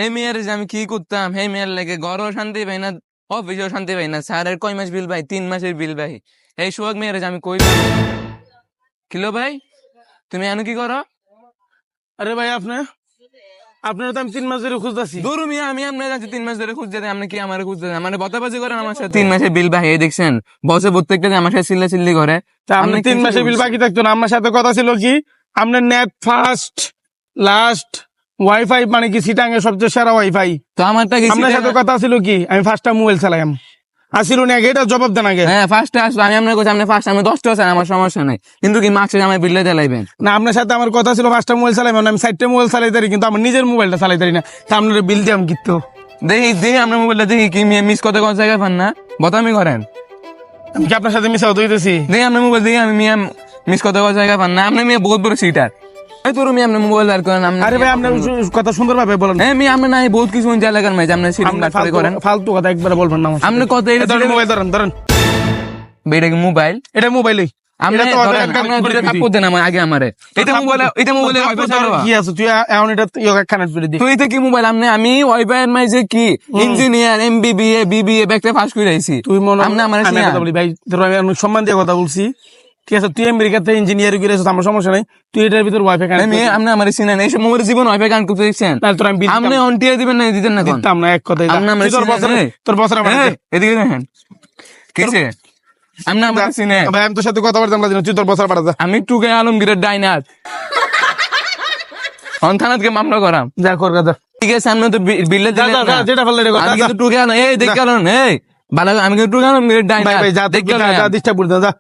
এই মেয়ের যে আমি কি করতাম, এই মেয়ের লেগে ঘরও শান্তি পাই না, অফিসেও শান্তি পাই না। স্যারের কয় মাস বিল ভাই? 3 মাসের বিল ভাই। এই সোহাগ মেয়ের যে আমি কইলাম। কিলো ভাই, তুমি এনে কি করো? আরে ভাই আপনারা তো আমি 3 মাস ধরে খুঁজতেছি। দূর মিয়া, আমি আপনার কাছে 3 মাস ধরে খুঁজতে দেয়, আপনি কি আমার খুঁজতে দেন? মানে বতাবাজি করেন আমার সাথে। 3 মাসের বিল ভাই, এই দেখছেন বসে প্রত্যেকটা আমার সাথে চিল্লি করে। তা আপনার 3 মাসের বিল বাকি থাকতো না? আমার সাথে কথা ছিল কি, আপনার নেট ফাস্ট লাস্ট ওয়াইফাই, মানে কি সিটাঙ্গের সবচেয়ে সেরা ওয়াইফাই। তো আমারটা কি আপনার সাথে কথা ছিল কি, আমি ফার্স্টটা মোবাইল চালাইম, আসিল না এটা জবাব দেন আগে। হ্যাঁ ফার্স্টে আসলো, আমি আপনার কাছে, আপনি ফার্স্ট, আমি 10টা চাই, আমার সমস্যা নাই, কিন্তু কি মাসে আমার বিলটা চালাইবেন না, আপনার সাথে আমার কথা ছিল ফার্স্টটা মোবাইল চালাইম, আমি 4টে মোবাইল চালাইতে পারি, কিন্তু আমার নিজের মোবাইলটা চালাইতে পারি না। তা আপনার বিল দিয়ে আমি কিনতো। দেখি আপনার মোবাইলটা দেখি কি মিস করতে কোন জায়গায় পান না, বতামি করেন। আমি কি আপনার সাথে মিশা হইতেছি? দেখি আপনার মোবাইল, দেখি আমি মিয়া মিস করতে কোন জায়গায় পান না। আপনি মেয়ে বহুত বড় সিটার। এই তোর মিয়া আপনার মোবাইল আর করেন। আরে ভাই আপনার কথা সুন্দর ভাবে বলেন। হ্যাঁ মিয়া, আপনি নাই বহুত কিছু জায়গার মাঝে আপনি সিটিং করে করেন। ফালতু কথা একবারে বলবেন না। আপনি কত এটা মোবাইল ধরেন বেটা কি মোবাইল? এটা মোবাইলই। আপনি দেন আমার আগে আমারে। এটা মোবাইল কি আছে তুই এখন এটা কানেক্ট করে দিই। তুই তো কি মোবাইল? আমি ওয়াইফাই এর মাঝে কি ইঞ্জিনিয়ার, এমবিবিএ, বিবিএ ব্যাকটা পাস করে আইছি। তুই মনে আপনি আমার আমি কথা বলি ভাই, তোর আমি অনেক সম্মান দিয়ে কথা বলছি, ঠিক আছে? তুই আমেরিকাতে ইঞ্জিনিয়ার করে এসেছিস, আমার সমস্যা নাই। তুই এটার ভিতর ওয়াইফাই কানেক্ট আমি আপনি আমার চিনেন, এই সব মোবাইল জীবন ওয়াইফাই কানেক্ট করতে দিচ্ছেন? তোর আমি আপনি অনটিয়া দিবেন না দিতেন না? দিতাম না, এক কথাই। তোর বছর এদিকে দেখেন কিছে আপনি আমার চিনেন ভাই, আমি তোর সাথে কথা বলতাম না, তুই তোর বছর পাঠা যা। আমি টুকে আলমগীরের ডাইনার থানাতকে মামলা করাম। যা কর যা। ঠিক আছে, সামনে তো বিলে যেটা বললে আমি কিন্তু টুকে আলো, এই দেখে আলো, এই ভালো, আমি কিন্তু টুকে আলমগীরের ডাইনার দেখে ডিস্টার্ব করতে যা।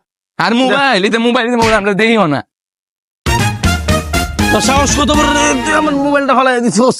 আর মোবাইল আমরা দেখিও না। সাহস কত বড় রে, তুই আমার মোবাইলটা ফলাই দিছিস।